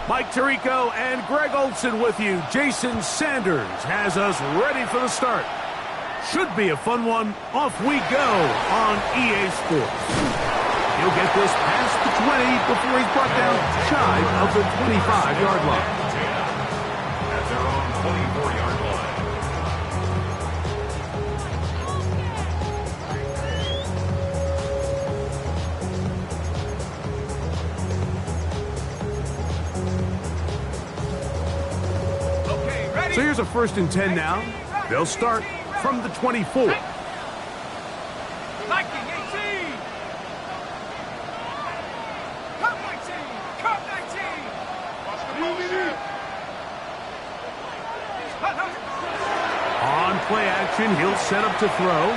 Mike Tirico and Greg Olson with you. Jason Sanders has us ready for the start. Should be a fun one. Off we go on EA Sports. He'll get this past the 20 before he's brought down shy of the 25-yard line. At their own 24-yard line. So here's a 1st and 10 now. They'll start from the 24. Viking 18. Cup 19. Cup 19. On play action, he'll set up to throw.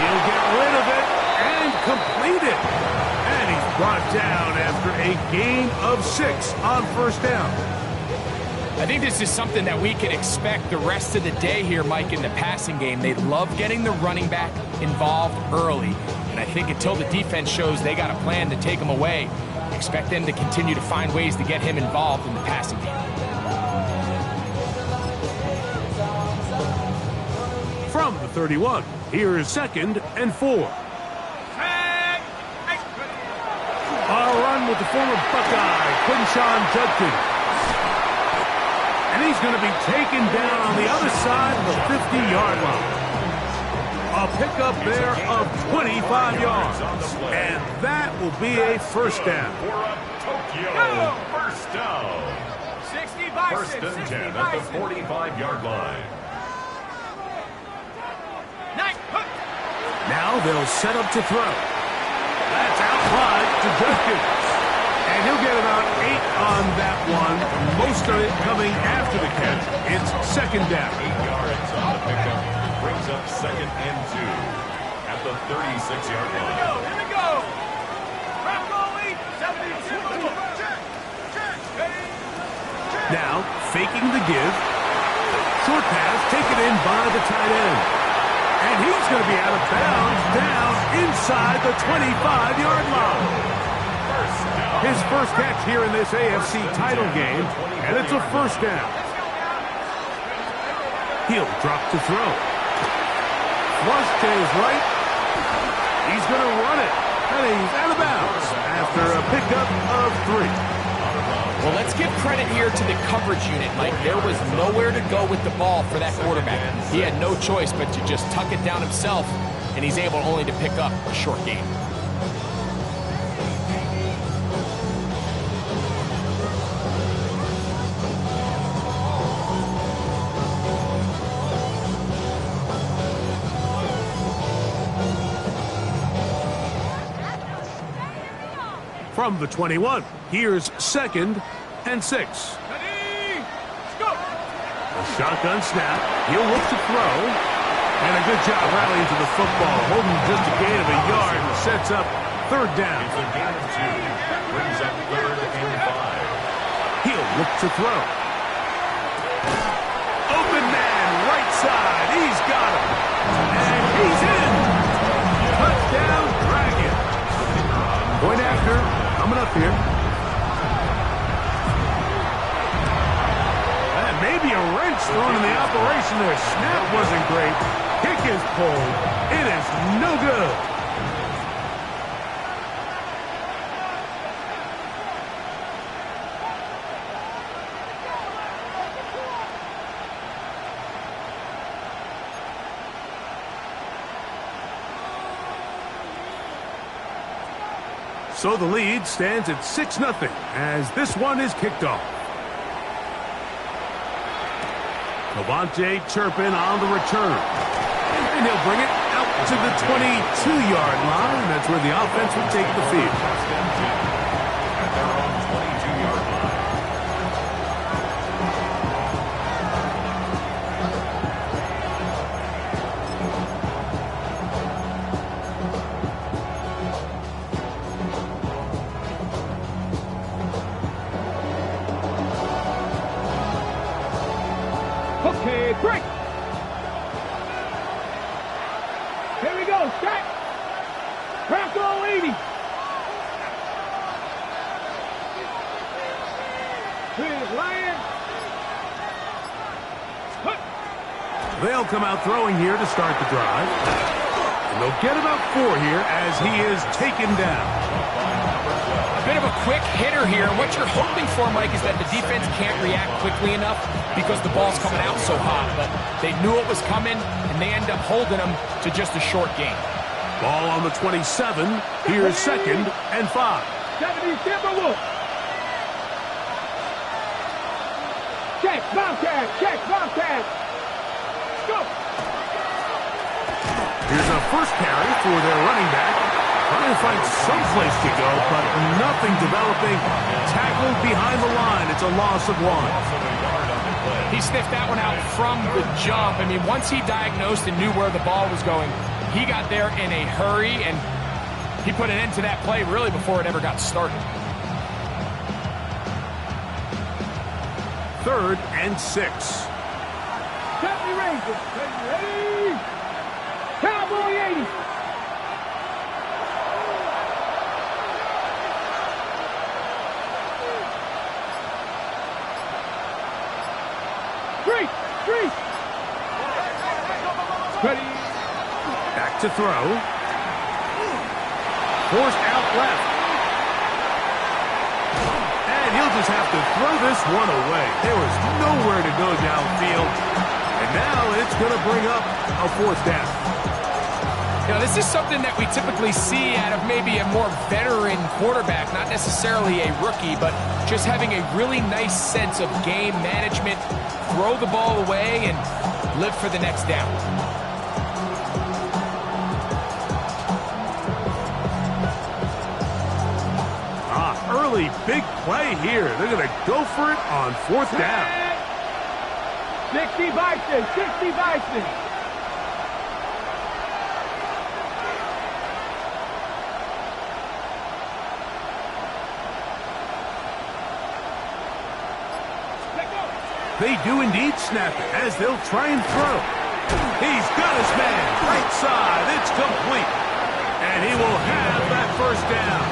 He'll get rid of it and complete it. And he's brought down after a gain of 6 on 1st down. I think this is something that we can expect the rest of the day here, Mike, in the passing game. They love getting the running back involved early. And I think until the defense shows they got a plan to take him away, expect them to continue to find ways to get him involved in the passing game. From the 31, here is 2nd and 4. A run with the former Buckeye, Quinshon Judkins. And he's going to be taken down on the other side of the 50-yard line. A pickup there of 25 yards. And that will be a 1st down. Tokyo, 1st down. 60 Bison. 1st and 10 at the 45-yard line. Now they'll set up to throw. That's out wide to Judkins. And he'll get about 8 on that one. Most of it coming after the catch. It's 2nd down. 8 yards on the pickup. Brings up 2nd and 2 at the 36-yard line. Here we go. Rap goalie, 72. Now, faking the give. Short pass taken in by the tight end. And he's going to be out of bounds down inside the 25-yard line. His first catch here in this AFC title game, and it's a 1st down. He'll drop to throw. Flush to his right. He's going to run it, and he's out of bounds after a pickup of 3. Well, let's give credit here to the coverage unit, Mike. There was nowhere to go with the ball for that quarterback. He had no choice but to just tuck it down himself, and he's able only to pick up a short gain. From the 21, here's 2nd and 6. Ready, go. A shotgun snap. He'll look to throw. And a good job rallying to the football. Holding just a gain of a yard and sets up 3rd down. It's a gain of 2. Brings up 3rd and 5. He'll look to throw. Open man, right side. He's got him. And he's in. Touchdown, Dragon. Point after. Coming up here. And maybe a wrench thrown in the operation there. Snap wasn't great. Kick is pulled. It is no good. So the lead stands at 6-0 as this one is kicked off. Cavante Turpin on the return. And he'll bring it out to the 22-yard line. That's where the offense will take the field. At their own 22-yard line. Okay, break. Here we go, set. Crack all 80. They'll come out throwing here to start the drive. And they'll get about 4 here as he is taken down. A bit of a quick hitter here. And what you're hoping for, Mike, is that the defense can't react quickly enough because the ball's coming out so hot. But they knew it was coming, and they end up holding them to just a short gain. Ball on the 27. Here's 2nd and 5. Check, Bobcat, check, Bobcat. Go. Here's a first carry for their running back. Trying to find some place to go, but nothing developing. Tackled behind the line. It's a loss of 1. He sniffed that one out from the jump. I mean, once he diagnosed and knew where the ball was going, he got there in a hurry, and he put an end to that play really before it ever got started. 3rd and 6. Company Rangers, ready? Cowboy 80. Three. Ready. Back to throw. Forced out left. And he'll just have to throw this one away. There was nowhere to go downfield. And now it's going to bring up a 4th down. You know, this is something that we typically see out of maybe a more veteran quarterback, not necessarily a rookie, but just having a really nice sense of game management, throw the ball away, and live for the next down. Early big play here. They're going to go for it on 4th down. 60 Bison, 60 Bison. They do indeed snap it as they'll try and throw. He's got his man. Right side. It's complete. And he will have that 1st down.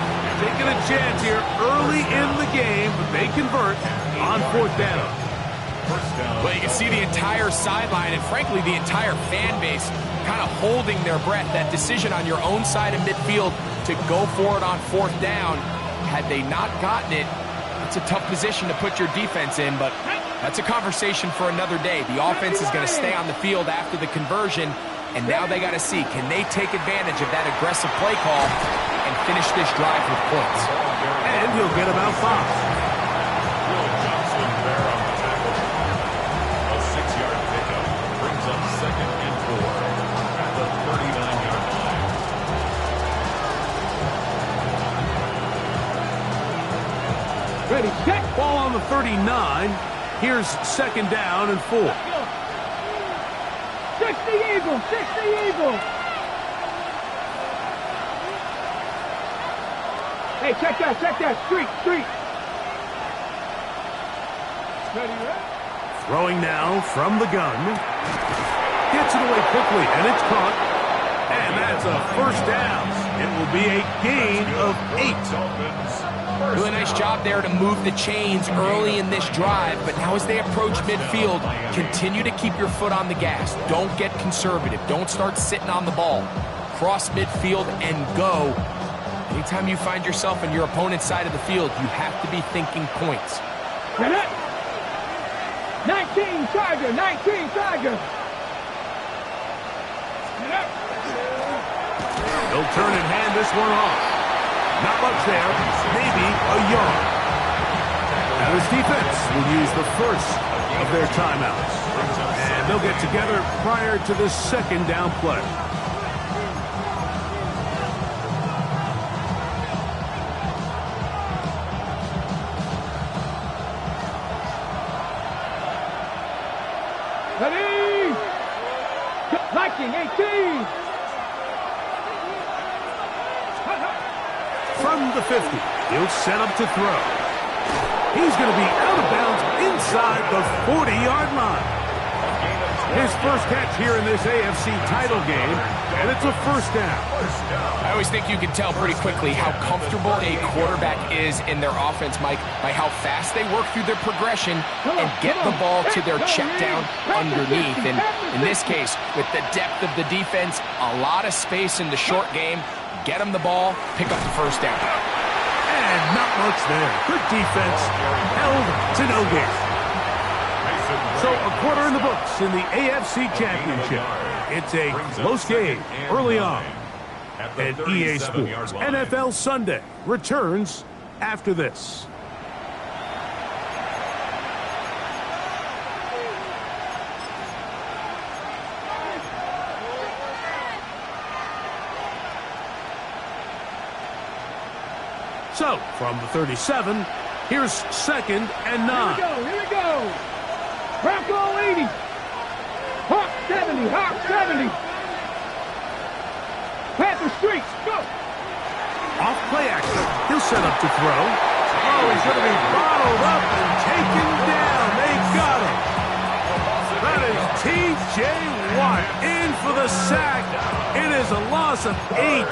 Taking a chance here early in the game, but they convert on 4th down. Well, you can see the entire sideline and, frankly, the entire fan base kind of holding their breath. That decision on your own side of midfield to go for it on 4th down, had they not gotten it, it's a tough position to put your defense in, but that's a conversation for another day. The offense is going to stay on the field after the conversion, and now they got to see, can they take advantage of that aggressive play call and finish this drive with points? And he'll get about 5. Will Johnson there on the tackle. A 6-yard pickup brings up 2nd and 4 at the 39-yard line. Ready, check. Ball on the 39. Here's 2nd down and 4. 60 Eagles, 60 Eagles. Hey, check that. Street. Ready? Throwing now from the gun. Gets it away quickly, and it's caught. And that's a 1st down. It will be a gain of 8. Really nice job there to move the chains early in this drive, but now as they approach midfield, continue to keep your foot on the gas. Don't get conservative. Don't start sitting on the ball. Cross midfield and go. Anytime you find yourself on your opponent's side of the field, you have to be thinking points. 19 Tiger. They'll turn and hand this one off. Not much there, maybe a yard. Now this defense will use the first of their timeouts. And they'll get together prior to the 2nd down play. Ready? Viking 18. From the 50, he'll set up to throw. He's going to be out of bounds inside the 40-yard line. His first catch here in this AFC title game, and it's a first down. I always think you can tell pretty quickly how comfortable a quarterback is in their offense, Mike, by how fast they work through their progression and get the ball to their check down underneath. And in this case, with the depth of the defense, a lot of space in the short game, get them the ball, pick up the first down. And not much there. Good defense, held to no gain. So a quarter in the books in the AFC Championship. It's a close game early on. And EA Sports NFL Sunday returns after this. So, from the 37, here's 2nd and 9. Here we go. Bronco 80. Hawk 70. Hawk 70. Panther streaks. Go. Off play action. He'll set up to throw. Oh, he's going to be bottled up and taken down. They got him. That is T.J. Watt in for the sack. It is a loss of 8.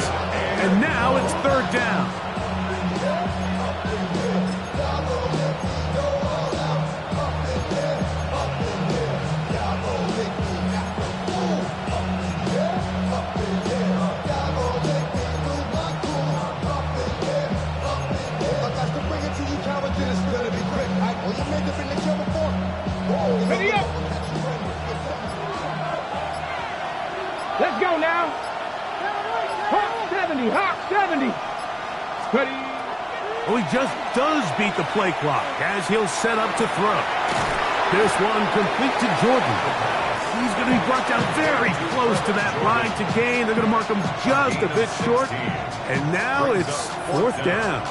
And now it's 3rd down. Ready up. Let's go now. Hawk 70. Hawk 70. Ready. Well, he just does beat the play clock as he'll set up to throw. This one complete to Jordan. He's going to be brought down very close to that line to gain. They're going to mark him just a bit short. And now it's 4th down.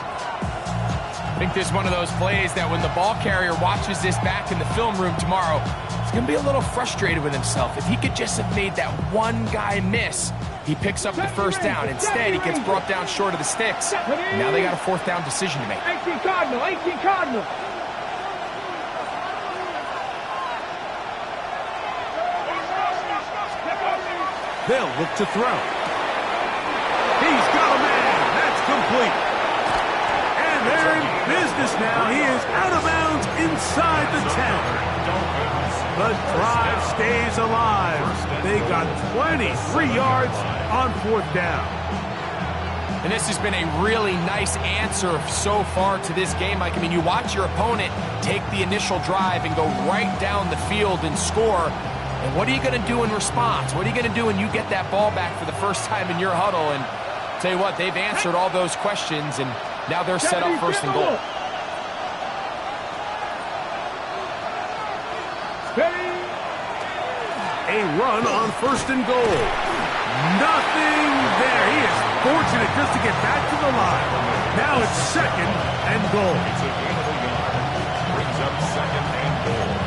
I think this is one of those plays that when the ball carrier watches this back in the film room tomorrow, he's going to be a little frustrated with himself. If he could just have made that one guy miss, he picks up the first down. Instead, he gets brought down short of the sticks. Now they got a 4th down decision to make. 18 Cardinal. 18 Cardinal. They'll look to throw. He's got a man. That's complete. And they're in business now. He is out of bounds inside the 10. The drive stays alive. They got 23 yards on 4th down. And this has been a really nice answer so far to this game, Mike. I mean, you watch your opponent take the initial drive and go right down the field and score. And what are you going to do in response? What are you going to do when you get that ball back for the first time in your huddle? And tell you what, they've answered all those questions, and now they're set up 1st and goal. A run on 1st and goal. Nothing there. He is fortunate just to get back to the line. Now it's 2nd and goal. It's a gain of a yard. Brings up 2nd and goal.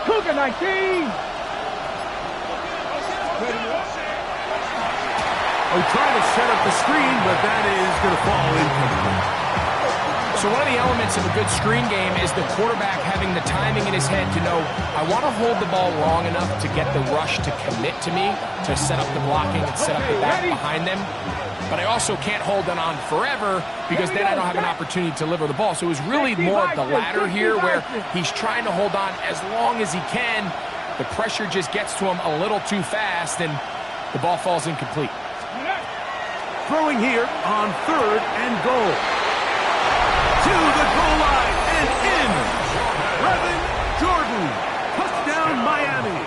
Cougar 19. Oh, trying to set up the screen, but that is going to fall incomplete. So one of the elements of a good screen game is the quarterback having the timing in his head to know, I want to hold the ball long enough to get the rush to commit to me, to set up the blocking and set up the back behind them. But I also can't hold it on forever because then I don't have an opportunity to deliver the ball. So it was really more of the latter here where he's trying to hold on as long as he can. The pressure just gets to him a little too fast and the ball falls incomplete. Throwing here on 3rd and goal. To the goal line and in. Brevin Jordan. Touchdown Miami.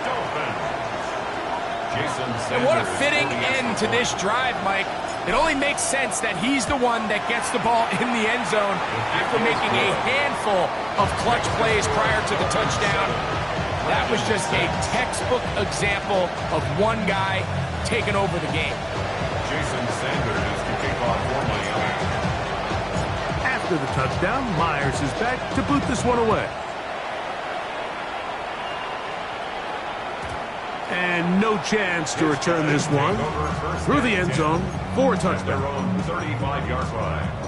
And what a fitting end to this drive, Mike. It only makes sense that he's the one that gets the ball in the end zone after making a handful of clutch plays prior to the touchdown. That was just a textbook example of one guy taking over the game. Jason Sanders is to kick off for Miami. After After the touchdown, Myers is back to boot this one away. And no chance to return this one through the end zone for a touchdown. 35-yard line.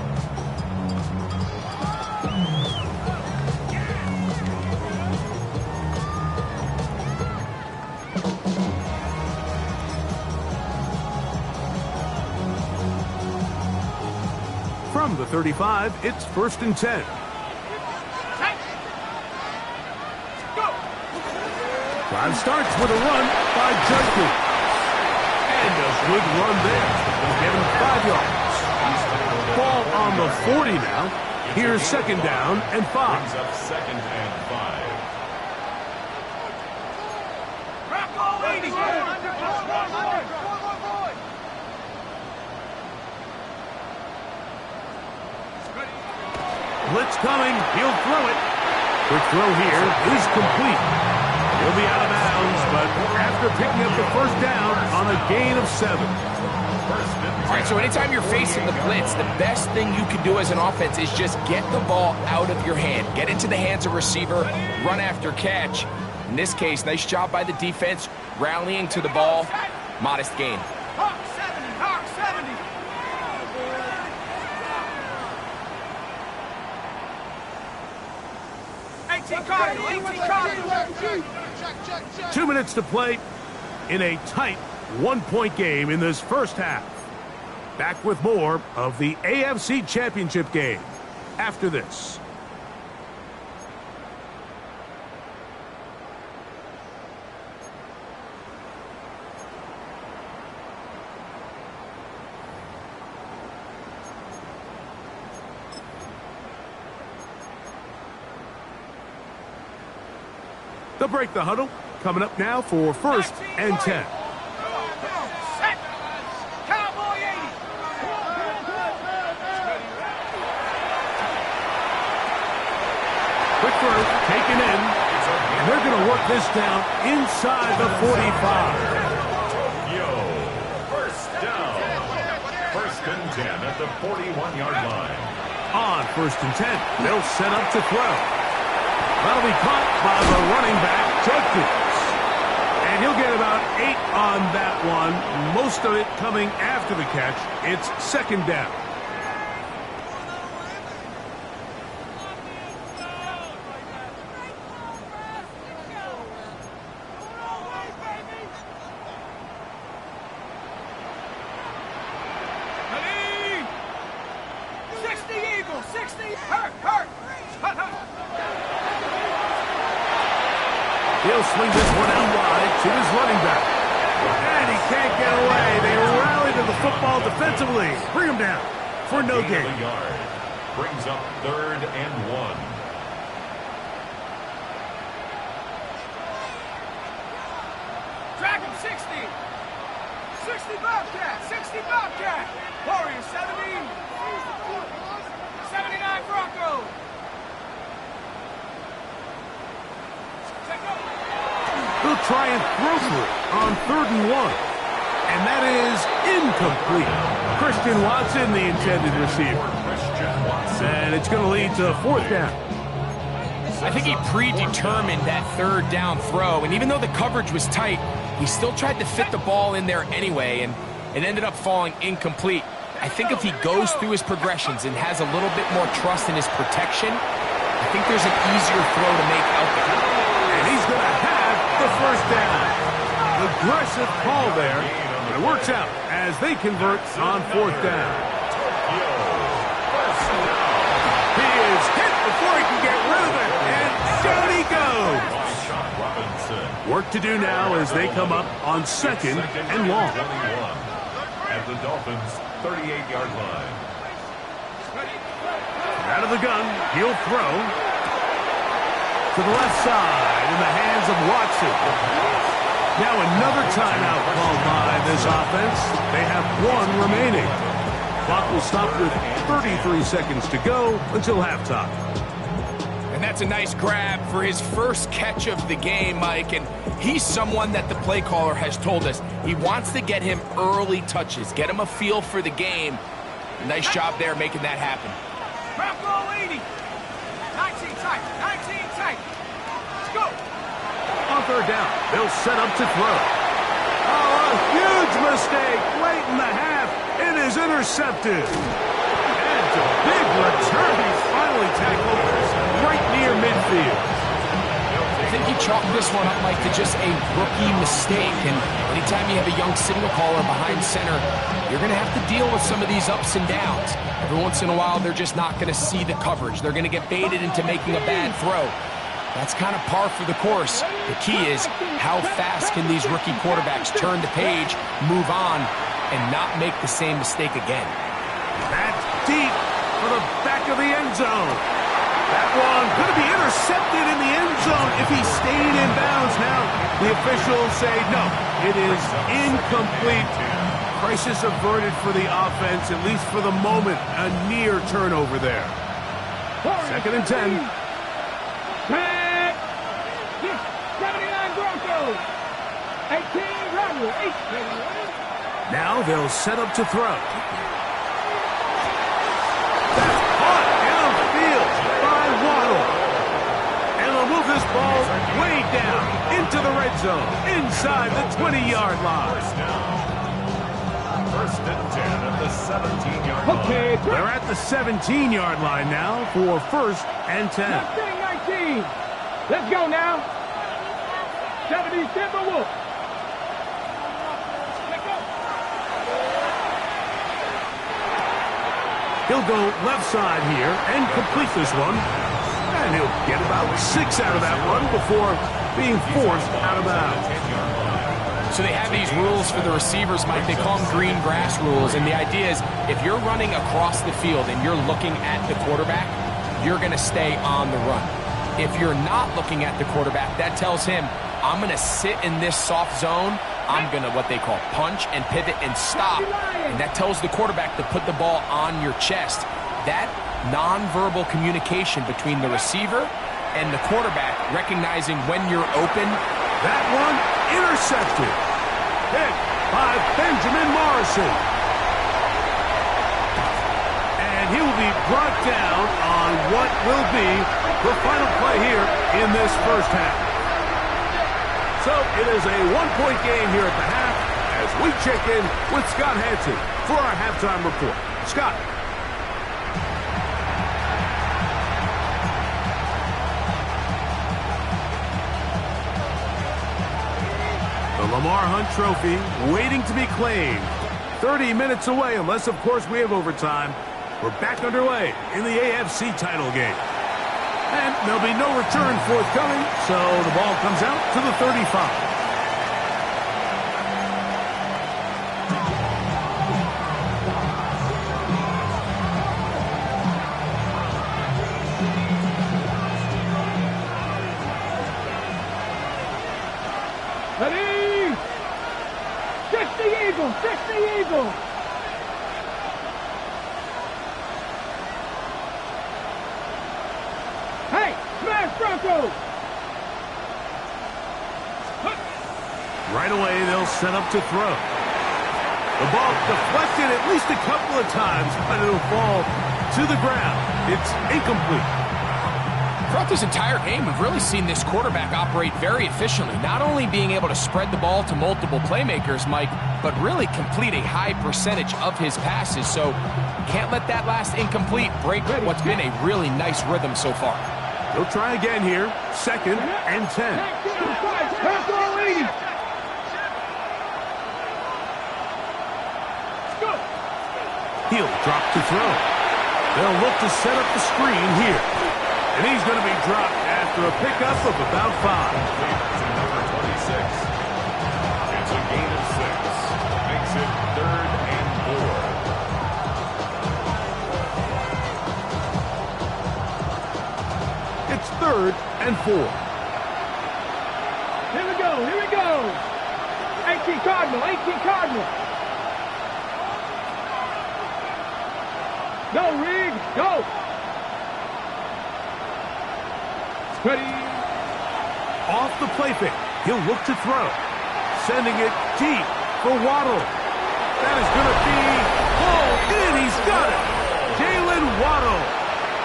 From the 35, it's 1st and 10. Drive starts with a run by Judkins. And a good run there. Will get him 5 yards. Ball on the 40 now. Here's 2nd down and 5. Brings up 2nd and 5. Blitz coming. He'll throw it. Quick throw here is complete. He'll be out of bounds, but after picking up the 1st down on a gain of 7. All right, so anytime you're facing the blitz, the best thing you can do as an offense is just get the ball out of your hand. Get into the hands of receiver, run after catch. In this case, nice job by the defense, rallying to the ball. Modest gain. Hawk 70, Hawk 70. Check. 2 minutes to play in a tight 1-point game in this first half. Back with more of the AFC Championship game after this. They'll break the huddle. Coming up now for 1st and 10. Set. Cowboy 80. Quick throw, taken in. And they're going to work this down inside the 45. Yo, 1st down. 1st and 10 at the 41-yard line. On 1st and 10, they'll set up to throw. That'll be caught by the running back, Judkins. And he'll get about 8 on that one. Most of it coming after the catch. It's 2nd down. Ready? 60 Eagles, 60. Hurt. He'll swing this one out wide to his running back. And he can't get away. They rally to the football defensively. Bring him down for no gain. Yard. Brings up 3rd and 1. Drag him 60. 60 Bobcat. Warriors 70. 79 Broncos. He'll try and throw for it on 3rd and 1. And that is incomplete. Christian Watson, the intended receiver. And it's going to lead to 4th down. I think he predetermined that 3rd down throw, and even though the coverage was tight, he still tried to fit the ball in there anyway, and it ended up falling incomplete. I think if he goes through his progressions and has a little bit more trust in his protection, I think there's an easier throw to make out there. And he's going to have the 1st down. Aggressive call there, but it works out as they convert on 4th down. He is hit before he can get rid of it, and down he goes. Work to do now as they come up on 2nd and long. At the Dolphins' 38-yard line. Out of the gun, he'll throw to the left side in the hands of Watson. Now another timeout called by this offense. They have 1 remaining. Clock will stop with 33 seconds to go until halftime. And that's a nice grab for his first catch of the game, Mike. And he's someone that the play caller has told us he wants to get him early touches, get him a feel for the game. Nice job there making that happen. Bronco 80. 19 tight. 19 tight. Let's go. On third down, they'll set up to throw. Oh, a huge mistake late in the half. It is intercepted. And a big return. He's finally tackled right near midfield. I think you chalk this one up, Mike, to just a rookie mistake. And anytime you have a young signal caller behind center, you're going to have to deal with some of these ups and downs. Every once in a while, they're just not going to see the coverage. They're going to get baited into making a bad throw. That's kind of par for the course. The key is how fast can these rookie quarterbacks turn the page, move on, and not make the same mistake again. That's deep for the back of the end zone. That one going to be intercepted in the end zone if he stayed in bounds. Now the officials say no, it is incomplete. Crisis averted for the offense, at least for the moment. A near turnover there. 2nd and 10. 79 Broncos. 18 Rebel. 8. Now they'll set up to throw. That's caught downfield by Waddle. And they'll move this ball way down into the red zone, inside the 20-yard line. First and 10 at the 17-yard line. Okay. They're at the 17-yard line now for 1st and 10. 19. Let's go now. 70 Timberwolves. Let's go. He'll go left side here and complete this one. And he'll get about 6 out of that one before being forced out of bounds. So they have these rules for the receivers, Mike. They call them green grass rules. And the idea is if you're running across the field and you're looking at the quarterback, you're going to stay on the run. If you're not looking at the quarterback, that tells him, I'm going to sit in this soft zone. I'm going to what they call punch and pivot and stop. And that tells the quarterback to put the ball on your chest. That nonverbal communication between the receiver and the quarterback, recognizing when you're open. That one intercepted. Hit by Benjamin Morrison. And he will be brought down on what will be the final play here in this first half. So it is a one-point game here at the half as we check in with Scott Hansen for our halftime report. Scott. The Lamar Hunt Trophy waiting to be claimed. 30 minutes away, unless, of course, we have overtime. We're back underway in the AFC title game. And there'll be no return forthcoming, so the ball comes out to the 35. Ready? 60 Eagles. 60 Eagles. Hey, smash Broncos! Right away, they'll set up to throw. The ball deflected at least a couple of times, but it'll fall to the ground. It's incomplete. Throughout this entire game, we've really seen this quarterback operate very efficiently, not only being able to spread the ball to multiple playmakers, Mike, but really complete a high percentage of his passes. So can't let that last incomplete break what's been a really nice rhythm so far. He'll try again here. 2nd and 10. Bronco 80. He'll drop to throw. They'll look to set up the screen here. And he's going to be dropped after a pickup of about 5. To number 26. It's a gain of 6. Makes it 3rd and 4. It's 3rd and 4. Here we go. Here we go. 18 Cardinal. 18 Cardinal. Go, Riggs. Go. Ready. Off the play fake. He'll look to throw. Sending it deep for Waddle. That is going to be pulled in. He's got it. Jalen Waddle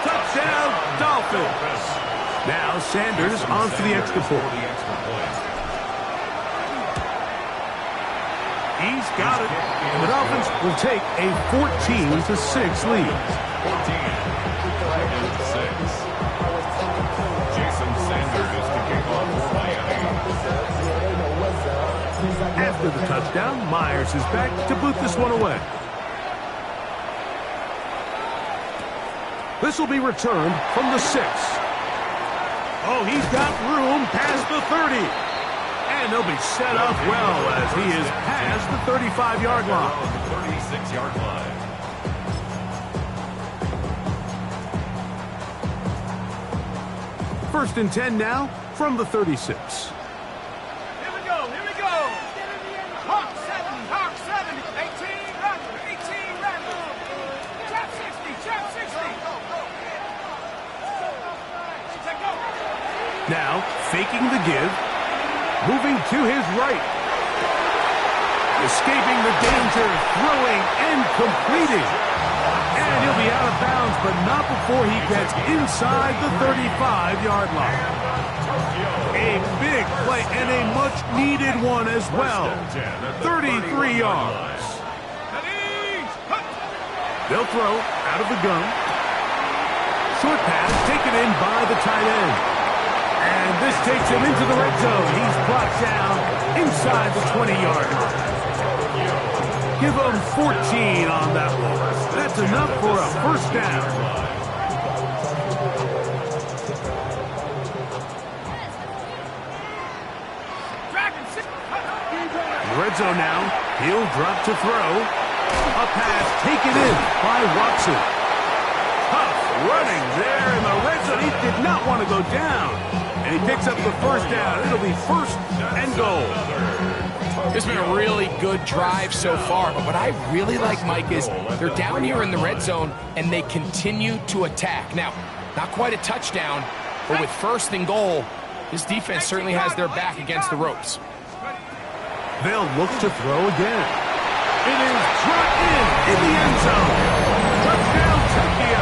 Touchdown, Dolphins. Now Sanders on for the extra point. He's got it. And the Dolphins will take a 14-6 lead. 14-6. Jason Sanders is kicking off for Miami. After the touchdown, Myers is back to boot this one away. This will be returned from the 6. Oh, he's got room past the 30. And he'll be set up well as he is past the 35-yard line. 36-yard line. First and 10 now from the 36. Here we go. Hawk 70, 18, Randall. Trap 60. Now, faking the give. Moving to his right. Escaping the danger, throwing and completing. And he'll be out of bounds, but not before he gets inside the 35-yard line. A big play and a much-needed one as well. 33 yards. They'll throw out of the gun. Short pass taken in by the tight end. And this takes him into the red zone. He's brought down inside the 20-yard line. Give him 14 on that one. That's enough for a first down. In the red zone now. He'll drop to throw. A pass taken in by Watson. Huff running there in the red zone. He did not want to go down. And he picks up the first down. It'll be first and goal. It's been a really good drive so far, but what I really like, Mike, is they're down here in the red zone, and they continue to attack. Now, not quite a touchdown, but with first and goal, this defense certainly has their back against the ropes. They'll look to throw again. It is brought in the end zone. Touchdown, Tokyo.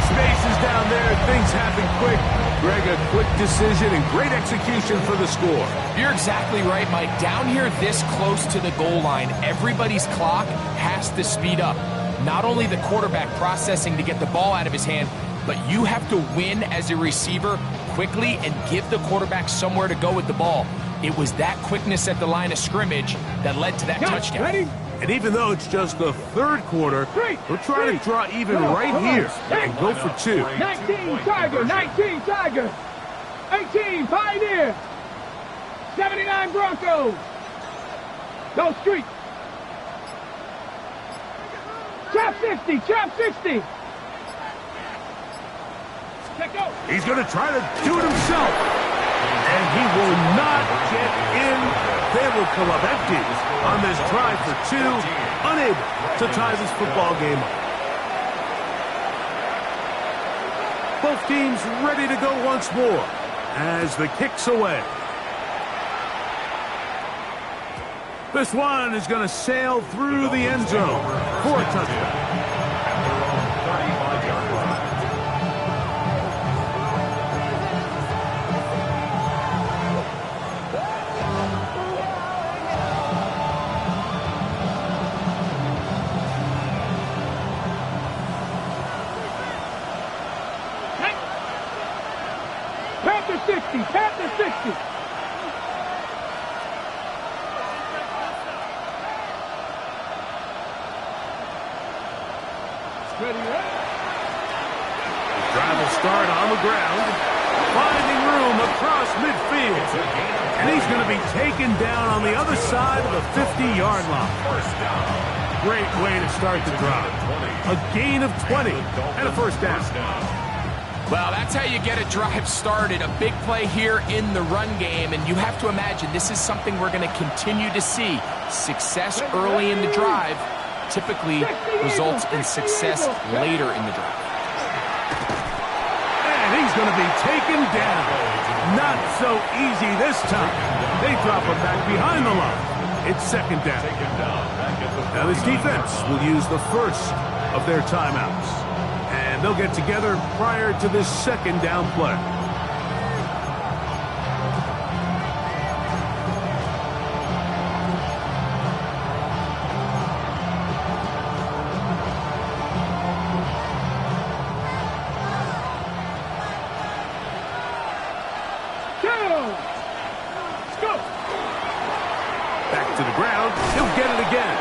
Spaces down there, things happen quick. Greg, a quick decision and great execution for the score. You're exactly right, Mike. Down here this close to the goal line, everybody's clock has to speed up. Not only the quarterback processing to get the ball out of his hand, but you have to win as a receiver quickly and give the quarterback somewhere to go with the ball. It was that quickness at the line of scrimmage that led to that touchdown. Ready? And even though it's just the third quarter, we're trying to draw even right here and go for 2. 19 Tiger, 19 Tiger. 18 Pioneer. 79 Broncos. Go Street. Trap 60, trap 60. He's going to try to do it himself. And he will not get in. They will come up empty on this try for 2. Unable to tie this football game up. Both teams ready to go once more as the kick's away. This one is going to sail through the end zone for a touchdown. Panther 60, Panther 60. Ready, Drive will start on the ground, finding room across midfield. And he's going to be taken down on the other side of the 50-yard line. Great way to start the drive. A gain of 20 and a first down. Well, that's how you get a drive started. A big play here in the run game, and you have to imagine this is something we're going to continue to see. Success early in the drive typically results in success later in the drive. And he's going to be taken down. Not so easy this time. They drop him back behind the line. It's second down. Now this defense will use the first of their timeouts. And they'll get together prior to this second down play. Back to the ground, he'll get it again.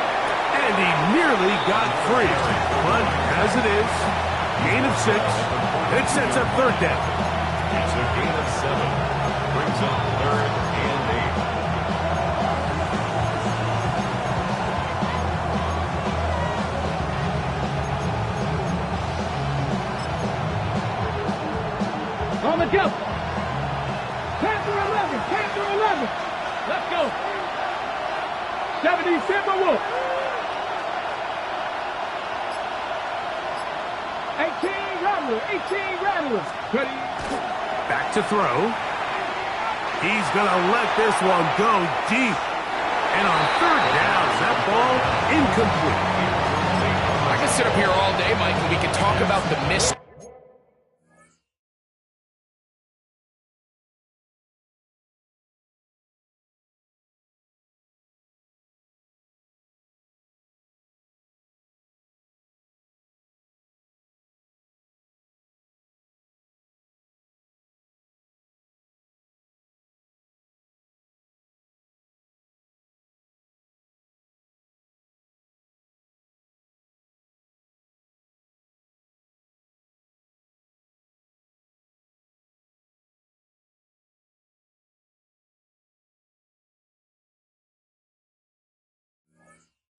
And he nearly got free. But as it is, gain of 6, it sets up third down. It's a gain of 7. Brings up third and 8. On the jump. Panther 11, Panther 11. Let's go. 70 Timberwolves. 18 Rattler, 18 Rattler. Back to throw. He's going to let this one go deep. And on third down, that ball incomplete. I can sit up here all day, Mike, and we can talk about the miss.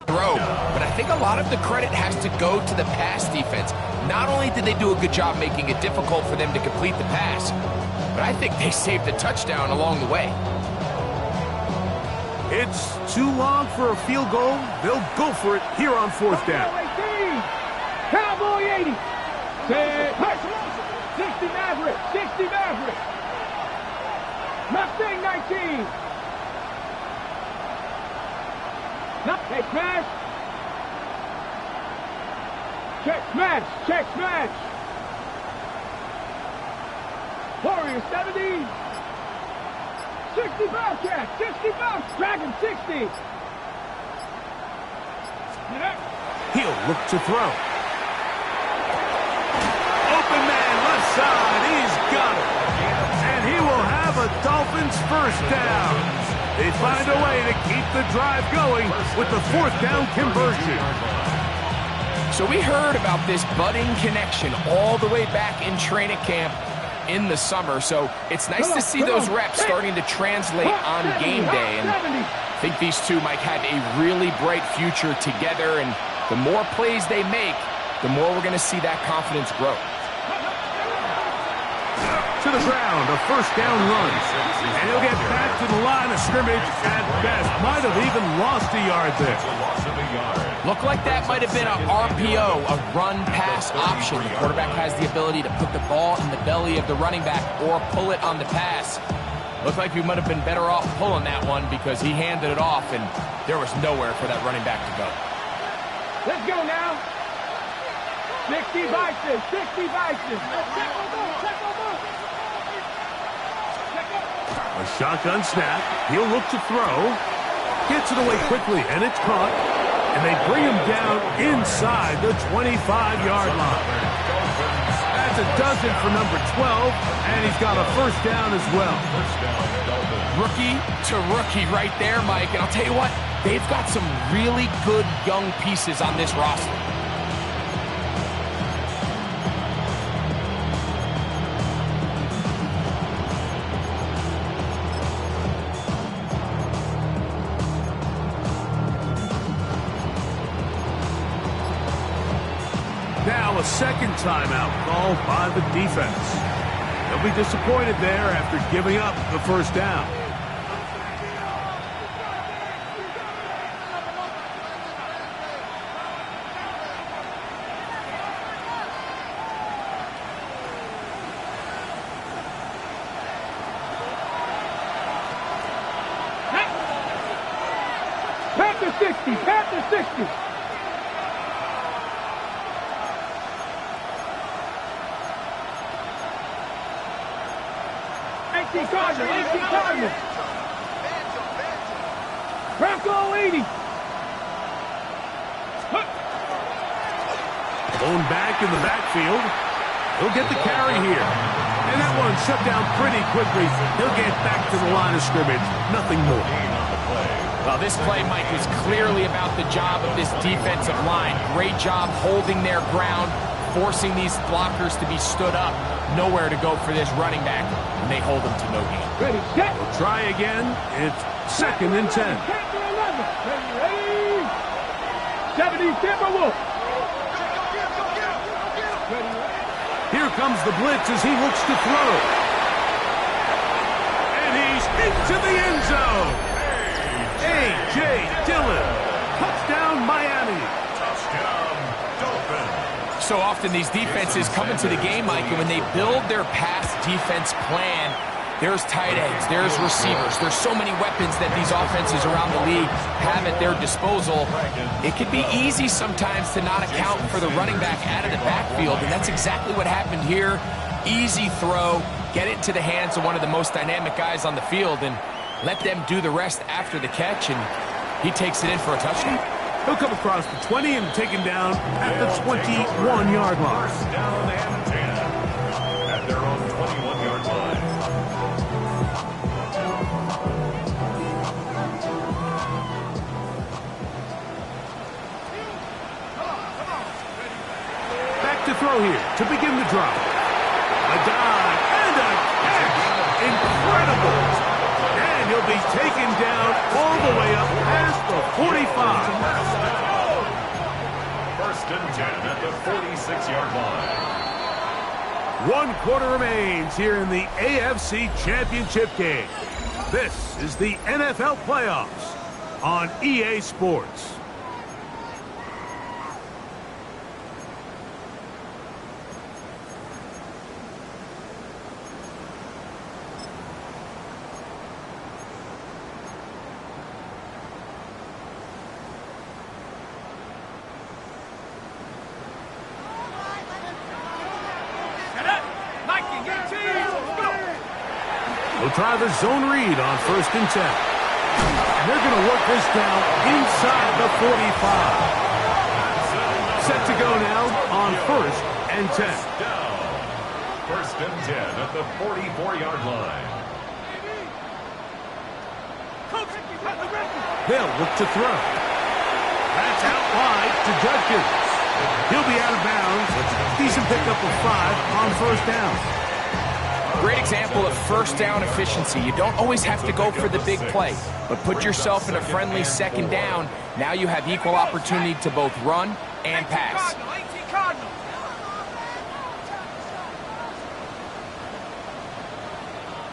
But I think a lot of the credit has to go to the pass defense. Not only did they do a good job making it difficult for them to complete the pass, but I think they saved a touchdown along the way. It's too long for a field goal. They'll go for it here on fourth down. Cowboy 80. 60 Maverick. 60 Maverick. Mustang 19. Hey, smash. Check smash. Check smash. Warrior 70. 60 Bobcat. 60 Bobcat. Dragon 60. He'll look to throw. Open man left side. He's got it. And he will have a Dolphins first down. They find a way to keep the drive going with the fourth down conversion. So we heard about this budding connection all the way back in training camp in the summer. So it's nice to see those reps starting to translate on game day. And I think these two, Mike, have a really bright future together. And the more plays they make, the more we're going to see that confidence grow. To the ground, a first down run. And he'll get back to the line of scrimmage at best. Might have even lost a yard there. Looked like that might have been an RPO, a run-pass option. The quarterback has the ability to put the ball in the belly of the running back or pull it on the pass. Looked like we might have been better off pulling that one because he handed it off, and there was nowhere for that running back to go. Let's go now. 60 Vices, 60 Vices. A shotgun snap. He'll look to throw. Gets it away quickly, and it's caught. And they bring him down inside the 25-yard line. That's a dozen for number 12, and he's got a first down as well. Rookie to rookie right there, Mike. And I'll tell you what, they've got some really good young pieces on this roster. Now a second timeout called by the defense. They'll be disappointed there after giving up the first down. Panther 60, Panther 60. Bronco 80. Blown back in the backfield. He'll get the carry here. And that one shut down pretty quickly. He'll get back to the line of scrimmage. Nothing more. Well, this play, Mike, was clearly about the job of this defensive line. Great job holding their ground, forcing these blockers to be stood up. Nowhere to go for this running back, and they hold him to no gain. Ready, set. We'll try again. It's 2nd and 10. Ready, 70 Timberwolf. Here comes the blitz as he looks to throw. And he's into the end zone. A.J. Dillon. Touchdown, Miami. Touchdown, Dolphins. So often these defenses come into the game, Mike, and when they build their pass defense plan, there's tight ends, there's receivers, there's so many weapons that these offenses around the league have at their disposal. It can be easy sometimes to not account for the running back out of the backfield, and that's exactly what happened here. Easy throw, get it to the hands of one of the most dynamic guys on the field, and let them do the rest after the catch, and he takes it in for a touchdown. He'll come across the 20 and taken down at the 21-yard line. First down and 10 at their own 21-yard line. Back to throw here to begin the drive. A dive and a catch. Incredible. And he'll be taken down all the way up past the 45. First and 10 at the 46-yard line. 1 quarter remains here in the AFC Championship game. This is the NFL playoffs on EA Sports. We'll try the zone read on 1st and 10. And they're going to work this down inside the 45. Set to go now on 1st and 10. Down. First and 10 at the 44-yard line. They'll look to throw. That's out wide to Judkins. He'll be out of bounds. Decent pickup of 5 on 1st down. Great example of first down efficiency. You don't always have to go for the big play, but put yourself in a friendly 2nd down. Now you have equal opportunity to both run and pass.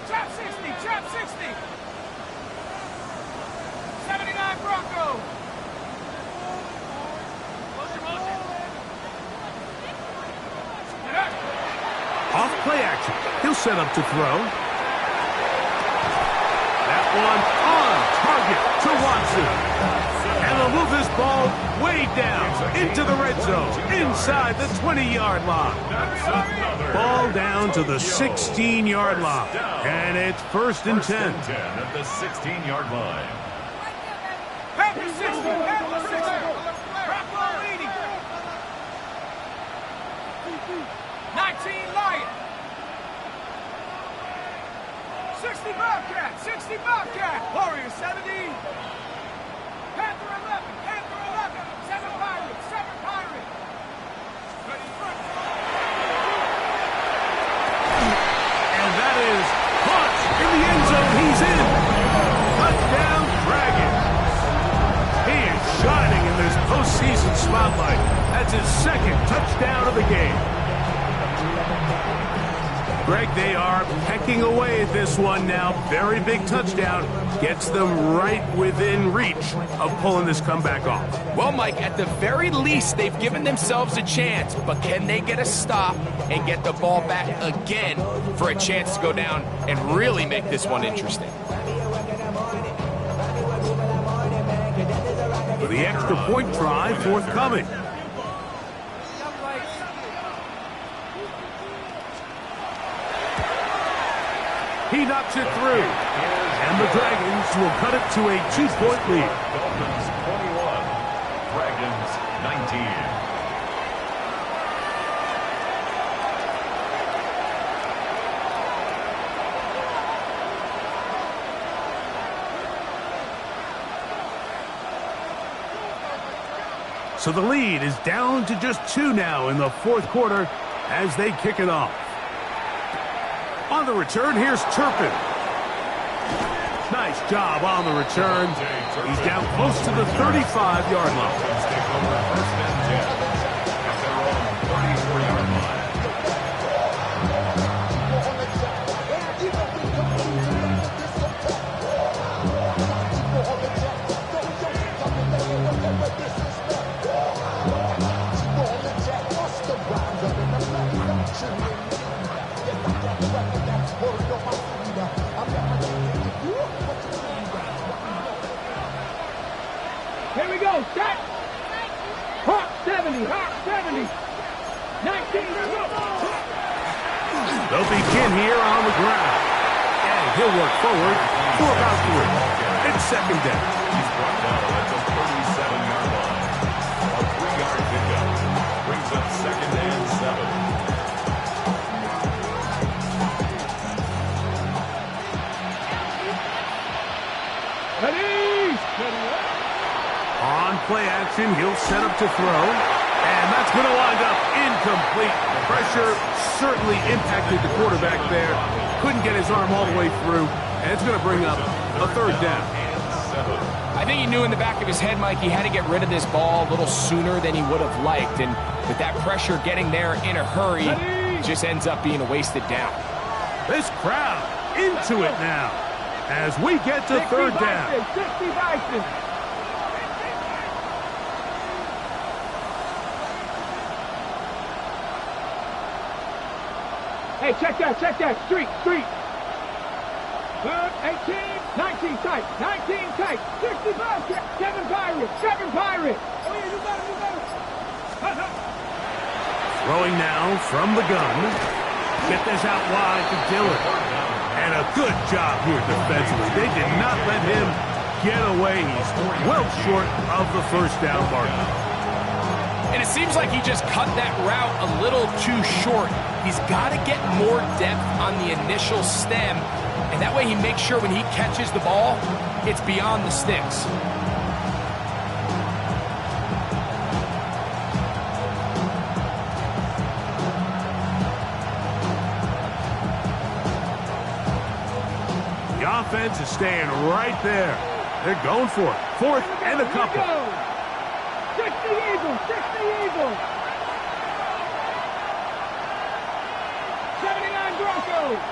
Trap 60, trap 60. 79 Bronco. Off play action. He'll set up to throw. That one on target to Watson. And they'll move this ball way down into the red zone, inside the 20-yard line. Ball down to the 16-yard line. And it's 1st and 10. At the 16-yard line. Panther 60, Panther 60. Bronco 80. 19 Lion. 60 Bobcat, 60 Bobcat. Warrior 70. Panther 11, Panther 11. 7 Pirate, 7 Pirate. Ready, front. And that is caught in the end zone. He's in. Touchdown, Dragons. He is shining in this postseason spotlight. That's his 2nd touchdown of the game. Greg, they are pecking away at this one now. Very big touchdown. Gets them right within reach of pulling this comeback off. Well, Mike, at the very least, they've given themselves a chance, but can they get a stop and get the ball back again for a chance to go down and really make this one interesting? For the extra point try forthcoming. He knocks it through. And And the Dragons will cut it to a 2-point lead. Dolphins 21, Dragons 19. So the lead is down to just 2 now in the fourth quarter as they kick it off. On the return, here's Turpin. Nice job on the return. He's down close to the 35-yard line. Dolphins take over first and 10 at their own 34-yard line. Here we go, set. Hawk 70, Hawk 70. 19, They'll begin here on the ground. And he'll work forward for about 3. It's second down. He's brought down at the 37-yard line. A 3-yard pickup brings up second and 7. On play action, he'll set up to throw. And that's going to wind up incomplete. Pressure certainly impacted the quarterback there. Couldn't get his arm all the way through. And it's going to bring up a third down. I think he knew in the back of his head, Mike, he had to get rid of this ball a little sooner than he would have liked. And with that pressure getting there in a hurry, it just ends up being a wasted down. This crowd into it now as we get to third down. 60 Bison. Hey, check that, street. 18, 19 tight, 65, 7 Pirates. Oh, yeah, you got it. Throwing now from the gun. Get this out wide to Dillon. And a good job here defensively. They did not let him get away. He's well short of the first down mark. And it seems like he just cut that route a little too short. He's got to get more depth on the initial stem, and that way he makes sure when he catches the ball, it's beyond the sticks. The offense is staying right there. They're going for it. Fourth and a couple. 60 Eagles. 79 Broncos.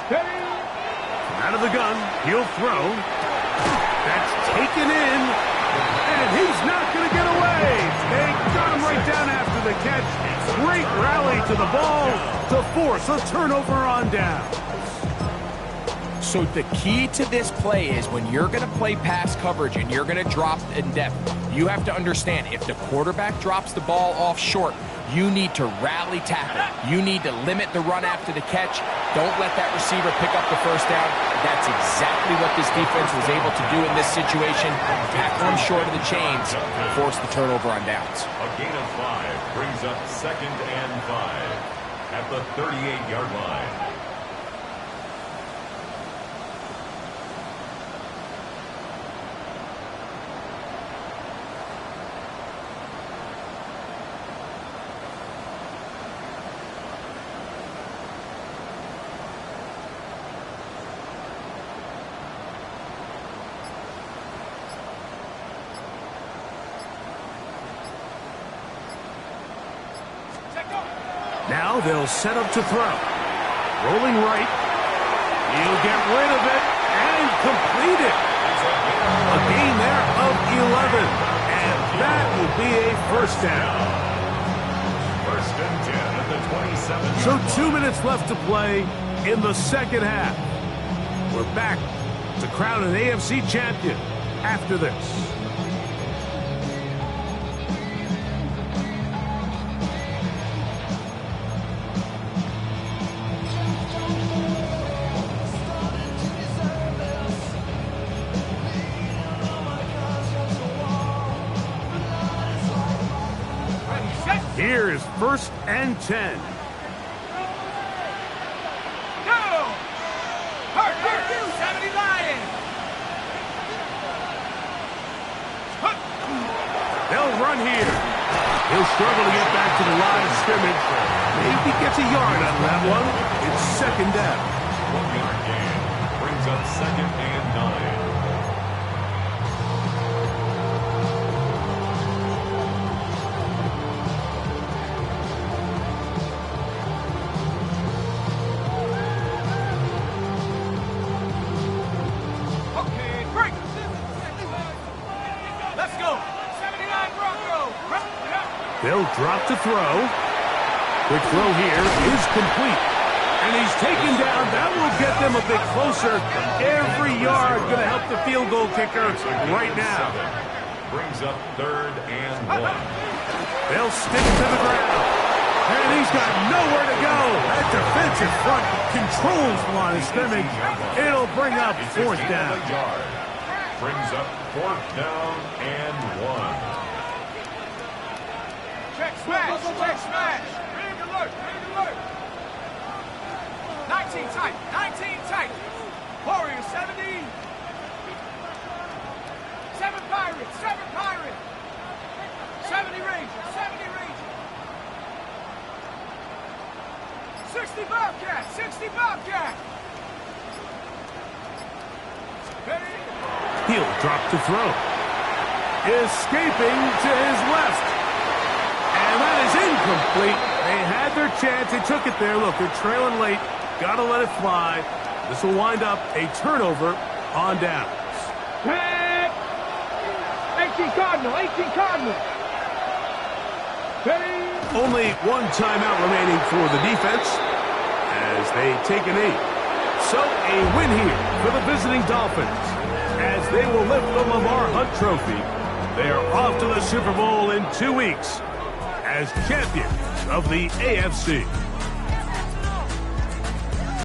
Steady. Out of the gun, he'll throw. That's taken in, and he's not going to get away. They got him right down after the catch. Great rally to the ball to force a turnover on down. So the key to this play is when you're going to play pass coverage and you're going to drop in depth, you have to understand if the quarterback drops the ball off short, you need to rally tackle. You need to limit the run after the catch. Don't let that receiver pick up the first down. That's exactly what this defense was able to do in this situation. Tackle him short of the chains and force the turnover on downs. A gain of 5 brings up second and 5 at the 38-yard line. Now they'll set up to throw. Rolling right. He'll get rid of it and complete it. A gain there of 11. And that will be a first down. First and 10 at the 27. So 2 minutes left to play in the second half. We're back to crown an AFC champion after this. Here's 1st and 10. Go! Hurt, 70 Lions! They'll run here. He'll struggle to get back to the line of scrimmage. Maybe gets a yard out of that one. It's 2nd down. 1-yard gain. Brings up 2nd and 9. They'll drop to throw. Quick throw here is complete. And he's taken down. That will get them a bit closer. Every yard going to help the field goal kicker right now. Brings up 3rd and 1. They'll stick to the ground. And he's got nowhere to go. That defensive front controls the line of scrimmage. It'll bring up 4th down. Brings up 4th down and 1. Check smash! Check smash! Big alert! Big alert! 19 tight! 19 tight! Warrior 70! 7 Pirates! 7 Pirates! 70 Rangers! 70 Rangers! 60 Bobcats! 60 Bobcats! He'll drop to throw. Escaping to his left. And that is incomplete. They had their chance. They took it there. Look, they're trailing late. Got to let it fly. This will wind up a turnover on downs. 18 Cardinal, 18 Cardinal. Only one timeout remaining for the defense as they take a knee. So a win here for the visiting Dolphins as they will lift the Lamar Hunt Trophy. They are off to the Super Bowl in 2 weeks as champions of the AFC.